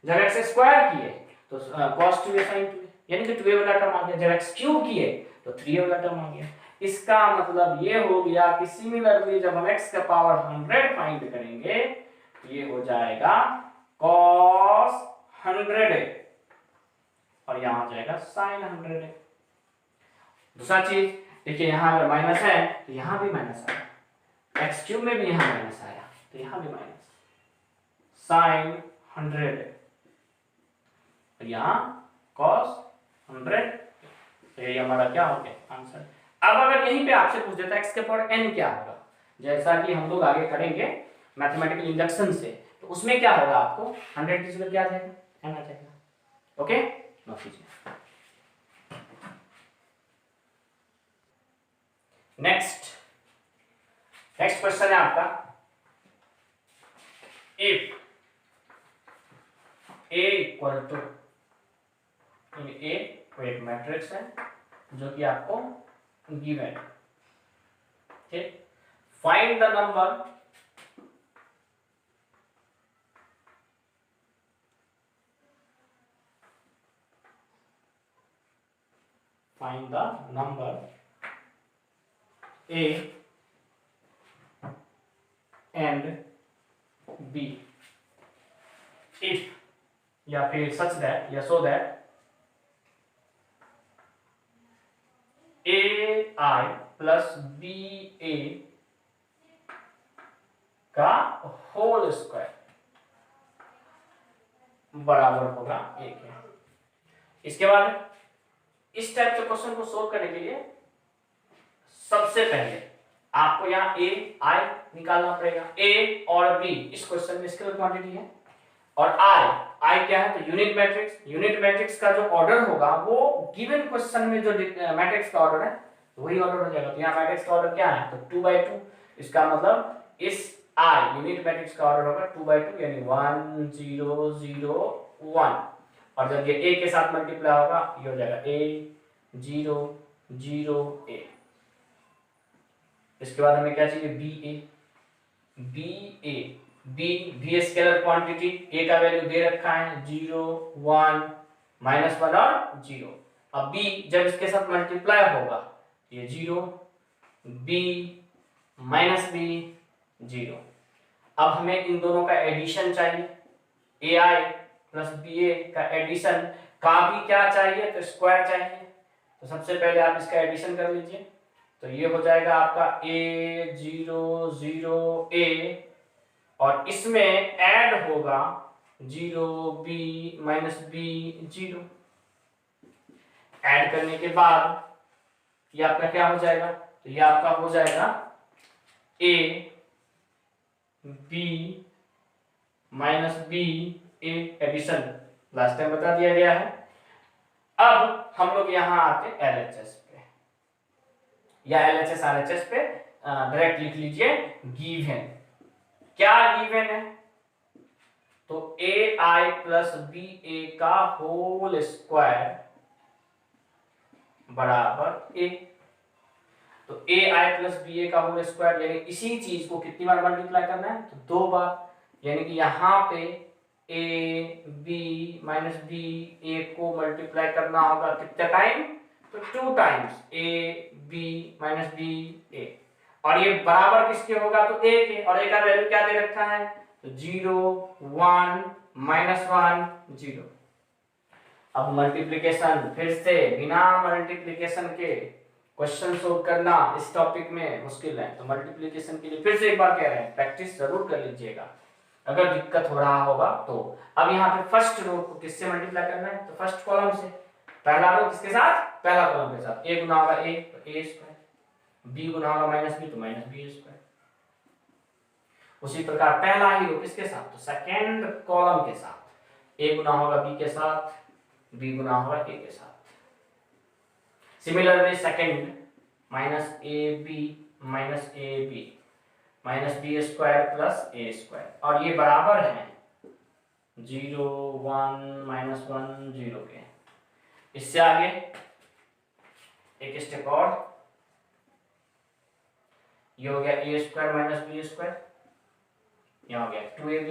जब x स्क्वायर किए तो cos 2a sin 2a, यानी कि 2a वाला टर्म आ गया। जब x क्यूब किए तो 3a वाला टर्म आ गया। इसका मतलब ये हो गया कि सिमिलरली जब हम x का पावर 100 फाइंड करेंगे तो ये हो जाएगा cos 100a, और यहाँ आ जाएगा sin 100a। दूसरा चीज देखिए, यहाँ अगर माइनस है तो यहाँ भी माइनस आया, x क्यूब में भी यहाँ माइनस आया तो यहाँ भी माइनस, sin 100, तो यहाँ cos 100। तो ये हमारा क्या हो गया आंसर। अब अगर यहीं पे आपसे पूछ देता x के पावर n क्या होगा, जैसा कि हम लोग आगे करेंगे मैथमेटिकल इंडक्शन से, तो उसमें क्या होगा, आपको 100 की जगह क्या आ जाएगा, n आ जाएगा। ओके, नोट कीजिए। नेक्स्ट क्वेश्चन है आपका, इफ ए इक्वल टू ए को एक मैट्रिक्स है जो कि आपको गिवन है, ठीक। Find the number A and B if या फिर such that या so that AI plus BA का होल स्क्वायर बराबर होगा 1 है। इसके बाद इस टाइप के क्वेश्चन को सोल्व करने के लिए सबसे पहले आपको यहाँ ए आई निकालना पड़ेगा। ए और बी इस क्वेश्चन में स्केलर क्वांटिटी है और आई क्या है, तो यूनिट मैट्रिक्स। यूनिट मैट्रिक्स का जो ऑर्डर होगा वो गिवन क्वेश्चन में जो मैट्रिक्स का ऑर्डर है वही ऑर्डर हो जाएगा। तो यहाँ मैट्रिक्स का ऑर्डर क्या है, तो 2/2। इसका मतलब इस आई यूनिट मैट्रिक्स का ऑर्डर होगा 2/2 यानी 1 0 0 1। और जब ये ए के साथ मल्टीप्लाई होगा ये हो जाएगा ए 0 0 ए। इसके बाद हमें क्या चाहिए, बी स्केलर क्वांटिटी। ए का वैल्यू दे रखा है 0 1 -1 और 0। अब बी जब इसके साथ मल्टीप्लाई होगा ये 0 बी -b 0। अब हमें इन दोनों का एडिशन चाहिए, ए आई प्लस बी ए का एडिशन का भी क्या चाहिए, तो स्क्वायर चाहिए। तो सबसे पहले आप इसका एडिशन कर लीजिए, तो ये हो जाएगा आपका a 0 0 a और इसमें ऐड होगा 0 b -b 0। ऐड करने के बाद ये आपका क्या हो जाएगा, तो ये आपका हो जाएगा a b -b a addition, last time बता दिया गया है। अब हम लोग यहां आते LHS पे या LHS RHS पे डायरेक्ट लिख लीजिए गिवन। क्या गिवन है, तो AI प्लस BA का होल स्क्वायर बराबर A। तो AI प्लस BA का होल स्क्वायर यानी इसी चीज को कितनी बार मल्टीप्लाई करना है, तो 2 बार। यानी कि यहां पे A B B A को मल्टीप्लाई करना होगा कितने टाइम, तो 2 times A B B A। और ये बराबर किसके होगा, तो A के। और A का वैल्यू क्या दे रखा है, तो 0 1 -1 0। अब मल्टीप्लिकेशन फिर से बिना मल्टीप्लिकेशन के क्वेश्चन सोल्व करना इस टॉपिक में मुश्किल है। तो मल्टीप्लिकेशन के लिए फिर से एक बार कह रहे हैं प्रैक्टिस जरूर कर लीजिएगा अगर दिक्कत हो रहा होगा तो। अब यहाँ पे फर्स्ट रो को किससे मल्टीप्लाई करना है, तो फर्स्ट कॉलम से। पहला रो किसके साथ, पहला कॉलम के साथ। a गुना होगा a तो a स्क्वायर, b गुना होगा -b तो -b स्क्वायर। उसी प्रकार पहला ही रो किसके साथ, तो सेकंड कॉलम के साथ। a गुना होगा b के साथ, b गुना होगा a के साथ। Similarly second -ab -b square plus a square. और ये बराबर है 0 1 -1 0 के। इससे आगे एक स्टेप और, ये हो गया a स्क्वायर -b स्क्वायर, यहाँ हो गया 2ab,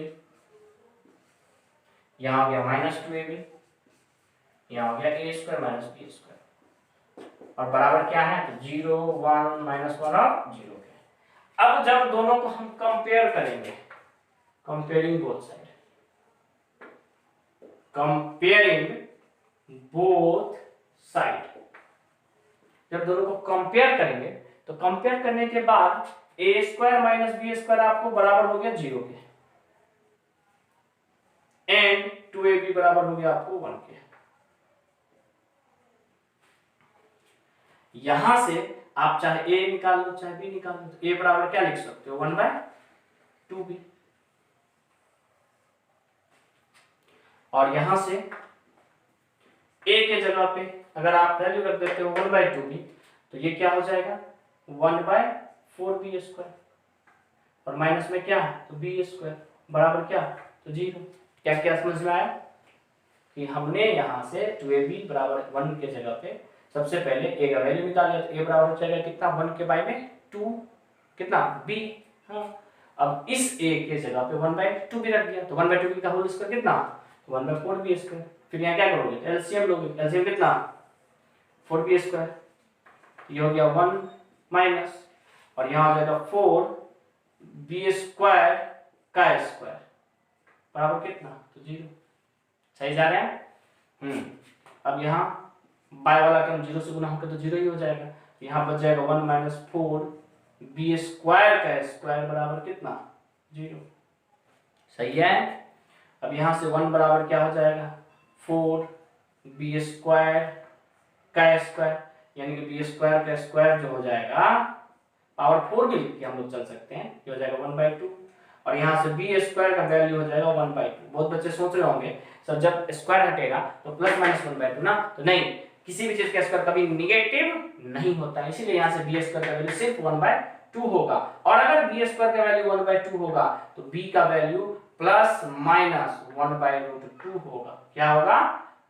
यहाँ हो गया -2ab, यहाँ हो गया a स्क्वायर -b स्क्वायर। और बराबर क्या है, तो 0 1 -1 और 0 के। अब जब दोनों को हम कंपेयर करेंगे, comparing both side, comparing both side, जब दोनों को कंपेयर करेंगे तो कंपेयर करने के बाद a स्क्वायर -b स्क्वायर आपको बराबर हो गया 0 के एंड 2ab बराबर हो गया आपको 1 के। यहां से आप चाहे a निकाल लो चाहे b निकाल लो, तो a बराबर क्या लिख सकते हो, 1/2b। और यहां से a के जगह पे अगर आप वैल्यू रख देते हो 1/2b तो ये क्या हो जाएगा 1/4b स्क्वायर। और माइनस में क्या है, तो b स्क्वायर बराबर क्या, तो 0। क्या क्या समझ में आया। कि हमने यहाँ से 2ab बराबर 1 के जगह पे सबसे पहले a का वैल्यू निकाल लिया, तो a बराबर हो जाएगा कितना 1 के बाय में 2 कितना b। हाँ, अब इस a के जगह पे 1/2 भी रख दिया, तो 1/2 का होल स्क्वायर कितना 1/4b स्क्वायर। फिर यहाँ क्या करोगे एलसीएम लोगे, एलसीएम कितना 4b स्क्वायर, ये हो गया 1 माइनस और यहाँ हो जाएगा 4b स्क्वायर का स्क्वायर बराबर कितना तो 0। सही जा रहे हैं। अब यहाँ बाय वाला टर्म 0 से गुना होकर तो 0 ही हो जाएगा, यहाँ बच जाएगा 1 माइनस 4b स्क्वायर का स्क्वायर बराबर कितना 0। सही है। अब यहाँ से 1 बराबर क्या हो जाएगा 4b स्क्वायर का स्क्वायर, यानी कि b स्क्वायर का स्क्वायर जो हो जाएगा पावर 4 भी लिख के हम लोग चल सकते हैं, ये हो जाएगा 1/2 और यहाँ से b स्क्वायर का वैल्यू हो जाएगा 1/2। बहुत बच्चे सोच रहे होंगे सर जब स्क्वायर हटेगा तो प्लस माइनस 1/2 ना, तो नहीं, किसी भी चीज का स्क्वायर कभी नेगेटिव नहीं होता, इसीलिए यहाँ से b स्क्वायर का वैल्यू सिर्फ 1/2 होगा। और अगर b स्क्वायर का वैल्यू 1/2 होगा तो b का वैल्यू प्लस माइनस 1/√2 होगा। क्या होगा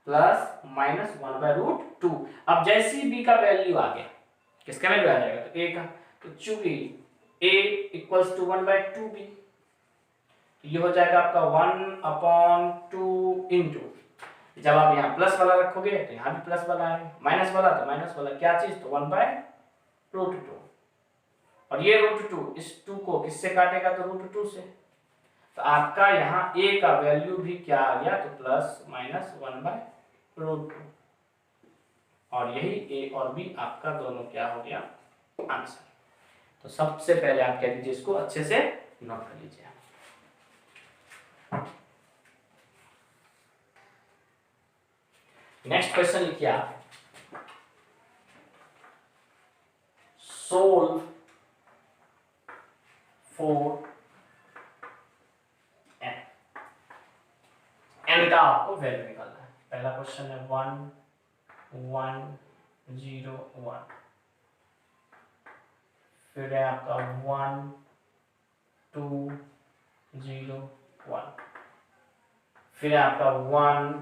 प्लस माइनस 1/√2। अब जैसे ही b का वैल्यू आ गया, किसका वैल्यू आ जाएगा तो a का, तो चूंकि a इक्वल्स टू 1/2b, ये हो जाएगा आपका 1/2 इंटू, जब आप यहाँ प्लस वाला रखोगे तो यहाँ भी प्लस वाला है, माइनस वाला तो माइनस वाला, क्या चीज तो 1/√2। और ये √2 इस 2 को किससे काटेगा तो √2 से, तो आपका यहाँ a का वैल्यू भी क्या आ गया तो प्लस माइनस 1/√2 और यही a और b आपका दोनों क्या हो गया आंसर। तो सबसे पहले आप कह दीजिए इसको अच्छे से नोट कर लीजिए। नेक्स्ट क्वेश्चन लिखिए आप, सोल्व फॉर n का आपको वैल्यू निकालना है। पहला क्वेश्चन है 1 1 0 1, फिर है आपका 1 2 0 1, फिर है आपका 1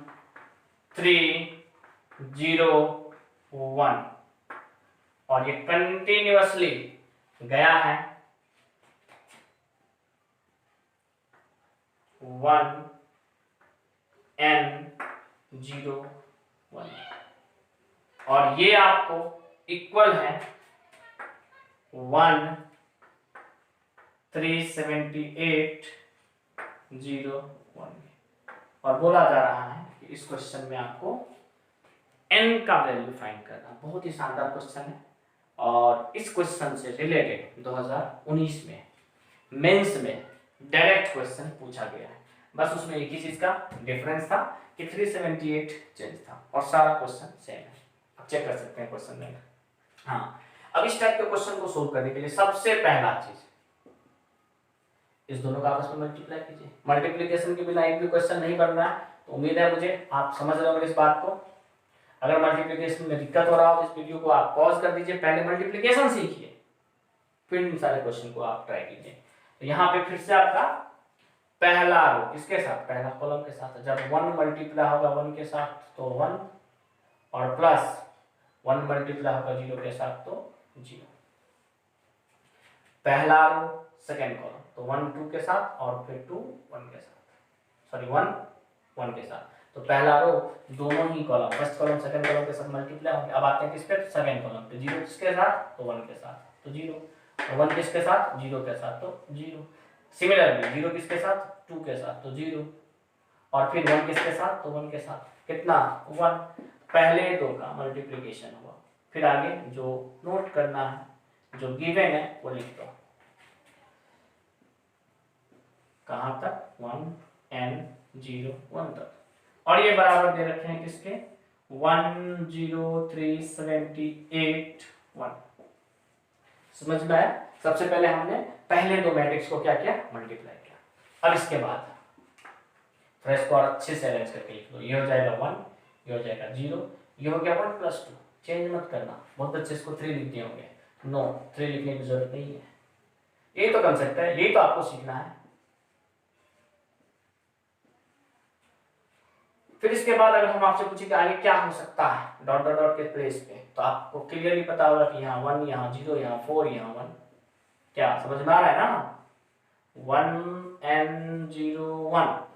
3 0 1 और ये कंटिन्यूअसली गया है 1 n 0 1 और ये आपको इक्वल है 1 378 0 1 और बोला जा रहा है कि इस क्वेश्चन में आपको n का वैल्यू फाइंड करना। बहुत ही शानदार क्वेश्चन है और इस क्वेश्चन से रिलेटेड 2019 में मेंस में डायरेक्ट क्वेश्चन पूछा गया है। बस उसमें एक ही चीज का डिफरेंस था कि 378 चेंज था और सारा क्वेश्चन सेम है। आप चेक कर सकते हैं क्वेश्चन में। हाँ, अब इस टाइप के क्वेश्चन को सोल्व करने के लिए सबसे पहला चीज इस दोनों का आपस में मल्टीप्लाई कीजिए। मल्टीप्लिकेशन के बिना एक भी क्वेश्चन नहीं बन रहा है, तो उम्मीद है मुझे आप समझ रहे होंगे इस बात को। अगर मल्टीप्लिकेशन में दिक्कत हो रहा हो तो इस वीडियो को आप पॉज कर दीजिए, पहले मल्टीप्लिकेशन सीखिए, फिर इन सारे क्वेश्चन को आप ट्राई कीजिए। तो यहाँ पे फिर से आपका पहला रो किसके साथ, पहला कॉलम के साथ, जब 1 मल्टीप्लाई होगा 1 के साथ तो 1 और प्लस 1 मल्टीप्लाई होगा 0 के साथ तो 0। पहला रो सेकेंड कॉलम तो 1 2 के साथ और फिर 2 1 के साथ, सॉरी 1 1 के साथ। तो पहला रो दोनों ही column first column second column के साथ मल्टीप्लाई होंगे। अब आते हैं किस पे, सेकंड कॉलम पे। 0 किसके साथ तो 1 के साथ तो 0, 1 किसके साथ 0 के साथ तो 0। सिमिलरली 0 किसके साथ 2 के साथ तो 0 और फिर 1 किसके साथ तो 1 के साथ कितना 1। पहले दो का मल्टीप्लिकेशन हुआ, फिर आगे जो नोट करना है जो गिवन है वो लिख दो। कहां तक 1 n 0 1 तक, और ये बराबर दे रखे हैं किसके 1 0 3 78 1। समझ में आया। सबसे पहले हमने पहले दो मैट्रिक्स को क्या किया मल्टीप्लाई किया। अब इसके बाद फिर इसको और अच्छे से अरेंज करके लिख लो। ये हो जाएगा 1, ये हो जाएगा 0, ये हो गया 1 + 2। चेंज मत करना, बहुत अच्छे इसको 3 लिख दिए होंगे। नो, 3 लिखने की जरूरत नहीं है, यही तो कंसेप्ट है, यही तो आपको सीखना है। फिर इसके बाद अगर हम आपसे पूछे कि आगे क्या हो सकता है डॉट डॉट डॉट के प्लेस पे, तो आपको क्लियरली पता होगा कि यहाँ 1, यहाँ 0, यहाँ 4, यहाँ 1। क्या समझ में आ रहा है ना? 1 n 0 1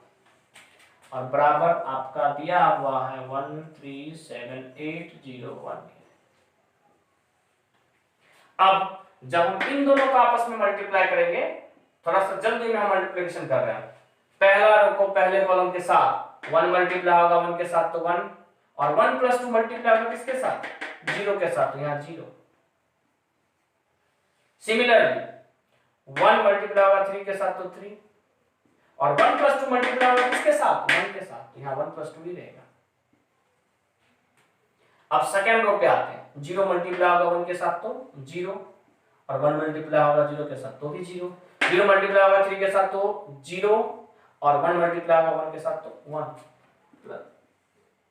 और बराबर आपका दिया हुआ है 1 3 7 8 0 1। अब जब हम इन दोनों को आपस में मल्टीप्लाई करेंगे, थोड़ा सा जल्दी में हम मल्टीप्लिकेशन कर रहे हैं। पहला रो को पहले कॉलम के साथ 1 मल्टीप्लाई होगा 1 के साथ तो 1, और 1 + 2 मल्टीप्लाई होगा किसके साथ? 0 के साथ, तो यहाँ 0। सिमिलरली 1 मल्टीप्लाई होगा 3 के साथ तो 3, और 1 + 2 मल्टीप्लाई होगा किसके साथ? 1 के साथ, तो यहाँ 1 + 2 ही रहेगा। अब सेकेंड रो पे आते हैं। 0 मल्टीप्लाई होगा 1 के साथ तो 0, और 1 मल्टीप्लाई होगा 0 के साथ तो भी 0। 0 मल्टीप्लाई होगा 3 के साथ तो 0, और 1 मल्टीप्लाई होगा 1 के साथ तो 1।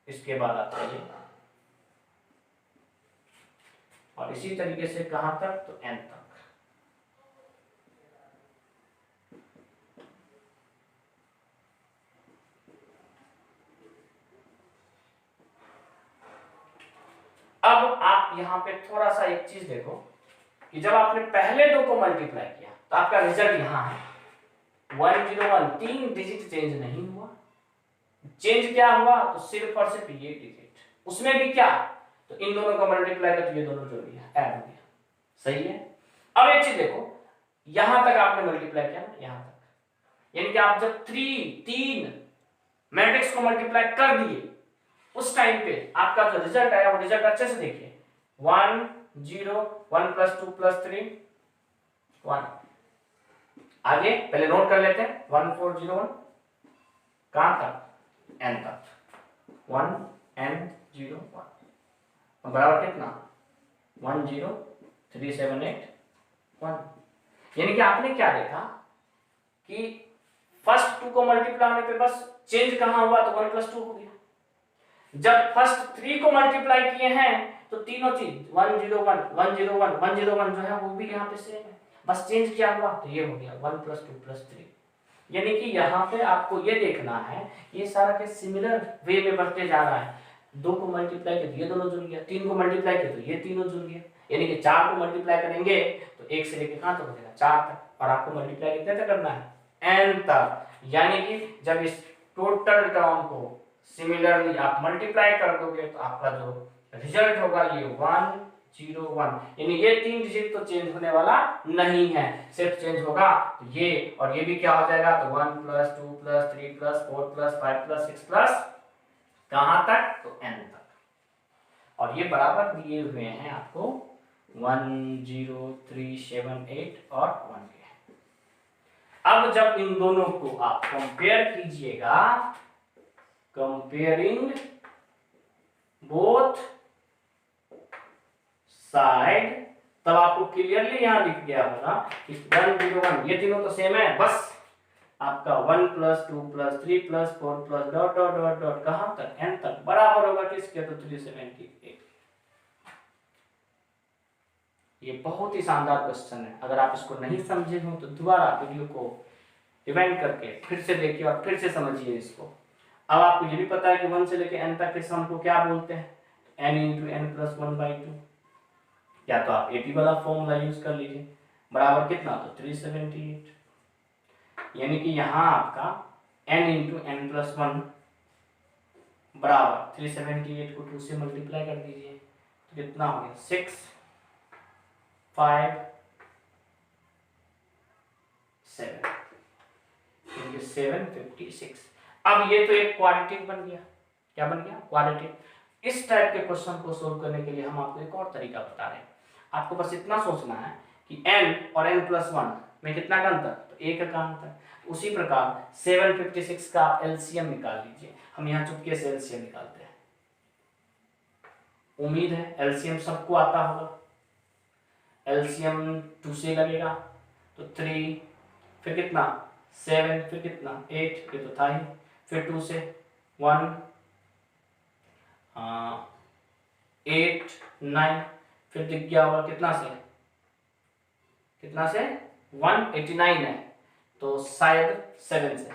इसके बाद आता है ये, और इसी तरीके से कहां तक? तो n तक। अब आप यहां पे थोड़ा सा एक चीज देखो कि जब आपने पहले दो को मल्टीप्लाई किया तो आपका रिजल्ट यहां है 101, 3 डिजिट चेंज नहीं हुआ। चेंज क्या हुआ? तो सिर्फ और सिर्फ ये डिजिट, उसमें भी क्या? तो इन दोनों को मल्टीप्लाई कर, तो ये दोनों जोड़ दिया, ऐड हो गया। सही है। अब एक चीज देखो, यहां तक आपने मल्टीप्लाई किया ना, यहां तक, यानी कि आप जब 3 मैट्रिक्स को मल्टीप्लाई कर दिए, उस टाइम पे आपका जो रिजल्ट आया वो रिजल्ट अच्छे से देखिए, 1 0 1 + 2 + 3 1। आगे पहले नोट कर लेते हैं, 1 4 0 1 कहां तक? n तक, 1 n 0 1 बराबर कितना? 1 0 3 7 8 1। यानी कि आपने क्या देखा कि फर्स्ट 2 को मल्टीप्लाई होने पे बस चेंज कहां हुआ? तो 1 + 2 हो गया। जब फर्स्ट 3 को मल्टीप्लाई किए हैं तो तीनों चीज 1 0 1 1 0 1 1 0 1 जो है वो भी यहाँ पे सेम है, बस चेंज क्या हुआ? तो ये हो गया 1 + 2 + 3। यानी कि यहाँ पे आपको ये देखना है ये सारा के सिमिलर वे में बढ़ते जा रहा है। 2 को मल्टीप्लाई किया तो ये दोनों जुड़ गया, 3 को मल्टीप्लाई किया तो ये तीनों जुड़ गया। यानी कि 4 को मल्टीप्लाई करेंगे तो 1 से लेकर कहां तक हो जाएगा? 4 तक, और आपको मल्टीप्लाई कितने तक करना है? n तक। यानी कि जब इस टोटल टर्म को सिमिलरली आप मल्टीप्लाई कर दोगे तो आपका जो रिजल्ट होगा ये 1 0 1, यानी ये 3 डिजिट तो चेंज होने वाला नहीं है, सिर्फ चेंज होगा तो ये और ये भी क्या हो जाएगा? तो 1 + 2 + 3 + 4 + 5 + 6 प्लस कहां तक? तो n तक। और ये बराबर दिए हुए हैं आपको 1 0 3 7 8 और 1 के। अब जब इन दोनों को आप कंपेयर कीजिएगा, कंपेयरिंग बोथ साइड, तब आपको क्लियरली यहां दिख गया होगा कि 1 0 1 ये तीनों तो सेम है, बस आपका 1 + 2 + 3 + 4 + डॉट डॉट डॉट डॉट कहां तक? n तक बराबर होगा किसके? तो 378। ये बहुत ही शानदार क्वेश्चन है। अगर आप इसको नहीं समझे हो तो दोबारा वीडियो को रिवाइंड करके फिर से देखिए और फिर से समझिए इसको। अब आपको ये भी पता है कि 1 से लेकर n तक के सम को क्या बोलते हैं? n × n + 1/2। या तो आप 80 वाला फॉर्मूला यूज कर लीजिए, बराबर कितना? तो 378। यानी कि यहाँ आपका n × n + 1 बराबर 378 को 2 से मल्टीप्लाई कर दीजिए तो कितना हो गया? 6 5 7, यानी 756। अब ये तो एक क्वाड्रेटिक बन गया। क्या बन गया? क्वाड्रेटिक। इस टाइप के क्वेश्चन को सोल्व करने के लिए हम आपको एक और तरीका बता रहे हैं। आपको बस इतना सोचना है कि n और n + 1 में कितना का अंतर? तो 1 का अंतर। उसी प्रकार 756 का आप एलसीएम निकाल लीजिए। हम यहाँ चुपके से एलसीएम निकालते हैं, उम्मीद है एलसीएम सबको आता होगा। एलसीएम 2 से लगेगा तो 3, फिर कितना? 7, फिर कितना? 8, ये तो था ही, फिर 2 से 1 8 9, फिर दिख गया होगा कितना से? कितना से? 189 है तो शायद 7 से,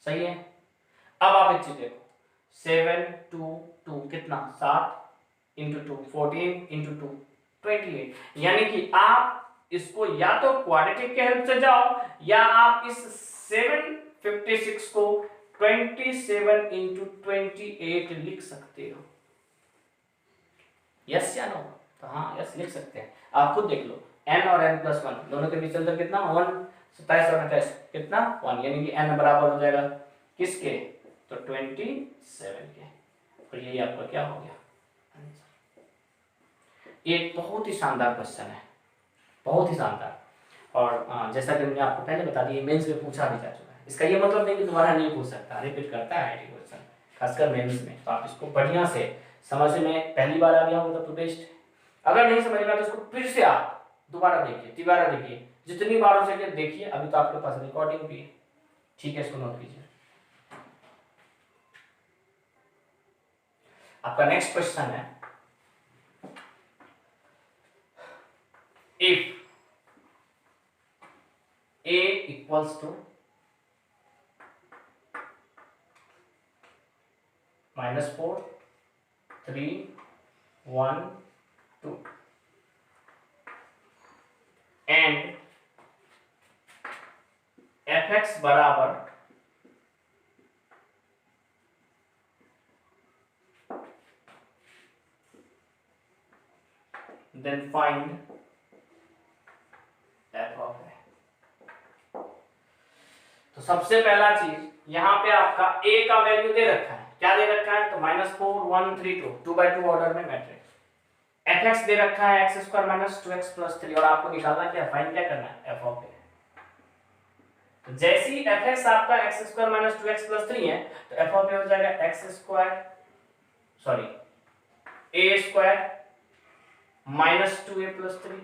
सही है। अब आप एक चीज देखो, 7 2 2 कितना 7 इंटू 2 14 इंटू 2 28, यानी कि आप इसको या तो क्वाड्रेटिक के हेल्प से जाओ या आप इस 756 को 27 इंटू 28 लिख सकते हो। यस या नो? तो हाँ यस लिख सकते हैं। आप खुद देख लो, n और n प्लस 1 दोनों के बीच अंतर कितना 1, 27 और 28 कितना 1, यानी कि n बराबर हो जाएगा किसके? तो 27 के। और यही आपका क्या हो गया आंसर। एक बहुत ही शानदार क्वेश्चन है, बहुत ही शानदार। और जैसा कि मैंने आपको पहले बता दिया, मेंस में पूछा भी जा चुका है। इसका ये मतलब नहीं कि दोबारा नहीं पूछ सकता, रिपीट करता है आईआईटी क्वेश्चन, खासकर मेंस में। तो आप इसको बढ़िया से समझ में पहली बार आ गया होगा तो बेस्ट। अगर नहीं समझ में आया तो इसको फिर से आप दोबारा देखिए, तिबारा देखिए, जितनी बार हो सके देखिए। अभी तो आपके पास रिकॉर्डिंग भी है, ठीक है, इसको नोट कीजिए। आपका नेक्स्ट क्वेश्चन है, if a equals to -4 3 1 2 and fx बराबर then find f of a। तो सबसे पहला चीज यहाँ पे आपका a का वैल्यू दे रखा है, क्या दे रखा है? तो -4 1 3 2 2x2 ऑर्डर में मैट्रिक्स। fx दे रखा है x square minus 2x plus 3, और आपको निकालना क्या, फाइंड क्या करना है? f of a। तो जैसे ही fx आपका x square minus 2x plus 3 है तो f ऑफ a हो जाएगा x square sorry a square minus 2a plus 3।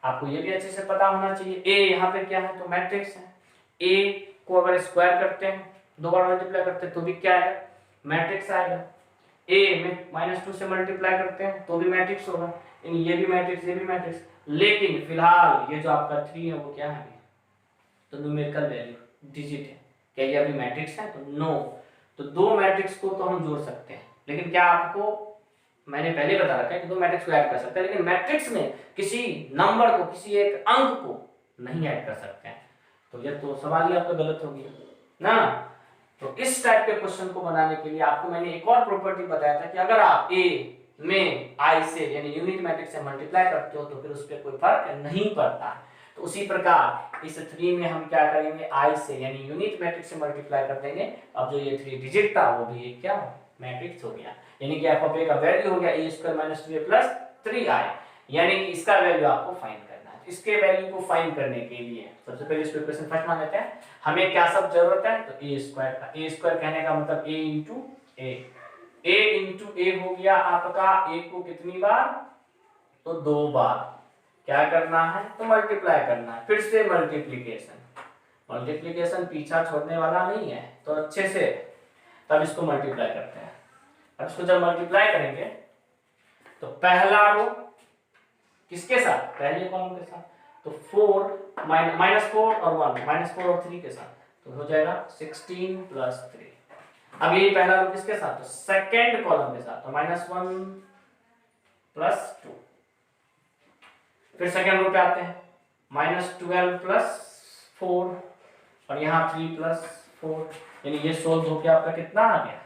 आपको ये भी अच्छे से पता होना चाहिए a यहाँ पे क्या है, तो मैट्रिक्स है। a को अगर स्क्वायर करते हैं, दो बार मल्टीप्लाई करते हैं तो भी क्या आएगा, मैट्रिक्स आएगा। a में -2 से मल्टीप्लाई करते हैं तो भी मैट्रिक्स होगा, ये भी मैट्रिक्स, ये भी मैट्रिक्स। लेकिन फिलहाल ये जो आपका 3 है वो क्या है, तो न्यूमेरिकल वैल्यू डिजिट है। क्या ये अभी मैट्रिक्स है? तो नो। तो दो मैट्रिक्स को तो हम जोड़ सकते हैं, लेकिन क्या आपको, मैंने पहले बता रखा है कि दो मैट्रिक्स को ऐड कर सकते हैं, लेकिन मैट्रिक्स में किसी नंबर को, किसी एक अंक को नहीं ऐड कर सकते हैं। तो ये तो सवाल ही आपका गलत हो गया ना। तो इस टाइप के क्वेश्चन को बनाने के लिए आपको मैंने एक और प्रॉपर्टी बताया था कि अगर आप a में i से यानी यूनिट मैट्रिक्स से मल्टीप्लाई करते हो तो फिर उस पर कोई फर्क नहीं पड़ता। तो उसी प्रकार इस 3 में हम क्या करेंगे, i से यानी यूनिट मैट्रिक्स से मल्टीप्लाई कर देंगे। अब जो ये 3 डिजिट था वो भी एक क्या मैट्रिक्स हो गया, यानी कि f ऑफ a का वैल्यू हो गया a square minus 2a plus 3i, यानी कि इसका वैल्यू आपको फाइंड करना है। इसके वैल्यू को फाइंड करने के लिए सबसे पहले इसको इक्वेशन फर्स्ट मान लेते हैं। हमें क्या सब जरूरत है, तो a स्क्वायर का। a स्क्वायर कहने का मतलब a इंटू a हो गया आपका। a को कितनी बार, तो 2 बार। क्या करना है, तो मल्टीप्लाई करना है। फिर से मल्टीप्लिकेशन पीछा छोड़ने वाला नहीं है, तो अच्छे से तब इसको मल्टीप्लाई करते हैं। अब इसको जब मल्टीप्लाई करेंगे तो पहला रो किसके साथ, पहले कॉलम के साथ, तो 4 -4 और 1 -4 और 3 के साथ, तो हो जाएगा 16 प्लस 3। अब ये पहला रो किसके साथ, तो सेकंड कॉलम के साथ, तो -1 प्लस 2। फिर सेकंड रो पे आते हैं, -12 प्लस 4 और यहाँ 3 प्लस 4, यानी ये सोल्व होके आपका कितना आ गया,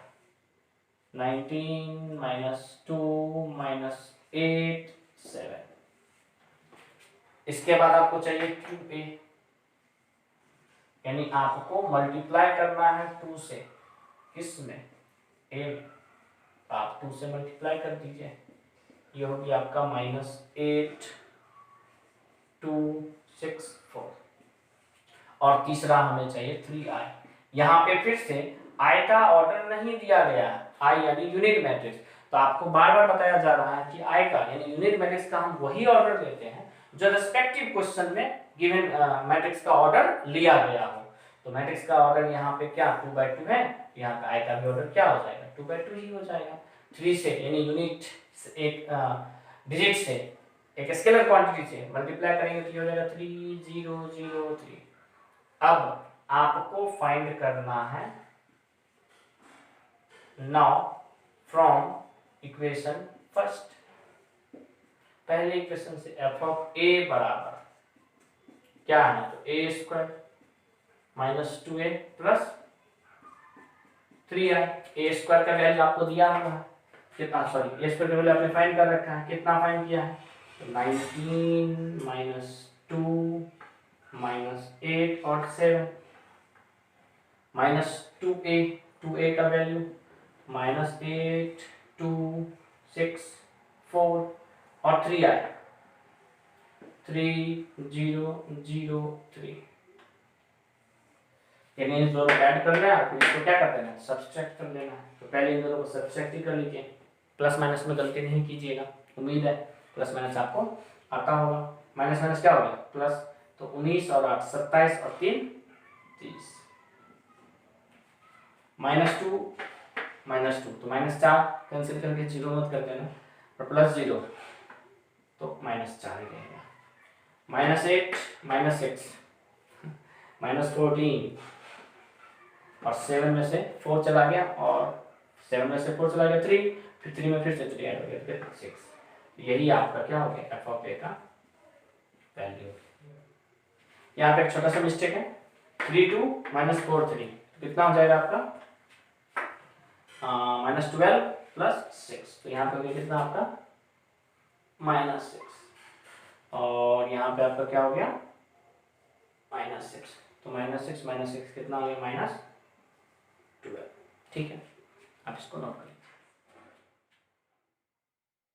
19 -2 -8 7। इसके बाद आपको चाहिए 2a, यानी आपको मल्टीप्लाई करना है 2 से, किसमें, a। आप 2 से मल्टीप्लाई कर दीजिए, ये होगी आपका -8 2 6 4। और तीसरा हमें चाहिए 3i। यहाँ पे फिर से i का ऑर्डर नहीं दिया गया है, i यानी यूनिट मैट्रिक्स। तो आपको बार बार बताया जा रहा है कि i का यानी यूनिट मैट्रिक्स का हम वही ऑर्डर देते हैं जो रेस्पेक्टिव क्वेश्चन में गिवन मैट्रिक्स का ऑर्डर लिया गया हो। तो मैट्रिक्स का ऑर्डर यहाँ पे क्या 2/2 है, यहाँ पे i का भी ऑर्डर क्या हो जाएगा, 2/2 ही हो जाएगा। 3 से यानी यूनिट एक डिजिट से, एक स्केलर क्वांटिटी से मल्टीप्लाई करेंगे तो हो जाएगा 3003। अब आपको फाइंड करना है नाउ फ्रॉम इक्वेशन फर्स्ट। पहले इक्वेशन से एफ ऑफ ए बराबर क्या है, तो A square minus 2a plus 3i। A square का वैल्यू आपको दिया हुआ है कितना, सॉरी ए स्क्वायर का वैल्यू आपने फाइंड कर रखा है, कितना फाइंड किया है, तो 19 माइनस 2 माइनस 8 और 7 माइनस 2a का वैल्यू माइनस 8 2 6 4 और 3i 3 0 0 3, यानी इन दोनों को ऐड करना है, फिर इसको क्या कर देना है, सब्सट्रैक्ट कर लेना है। तो पहले इन दोनों को सब्सट्रैक्ट ही कर लीजिए, प्लस माइनस में गलती नहीं कीजिएगा, उम्मीद है प्लस माइनस आपको आता होगा। माइनस माइनस क्या हो गया, प्लस, तो 19 और 8 27 और 3 30, -2 तो -4 कैंसिल करके 0 मत कर देना, और प्लस 0 तो -4 ही रहेगा, -8 -6 -14 और 7 में से 4 चला गया, और 7 में से 4 चला गया 3, फिर 3 में फिर से 3 ऐड हो गया, फिर 6। यही आपका क्या हो गया, एफ ऑफ ए का वैल्यू। यहाँ पे एक छोटा सा मिस्टेक है, 3 2 -4 3, कितना हो जाएगा आपका, -12 प्लस 6, तो यहाँ पे हो गया कितना आपका -6, और यहाँ पे आपका क्या हो गया -6, तो -6 कितना हो गया, -12। ठीक है, आप इसको नोट करें।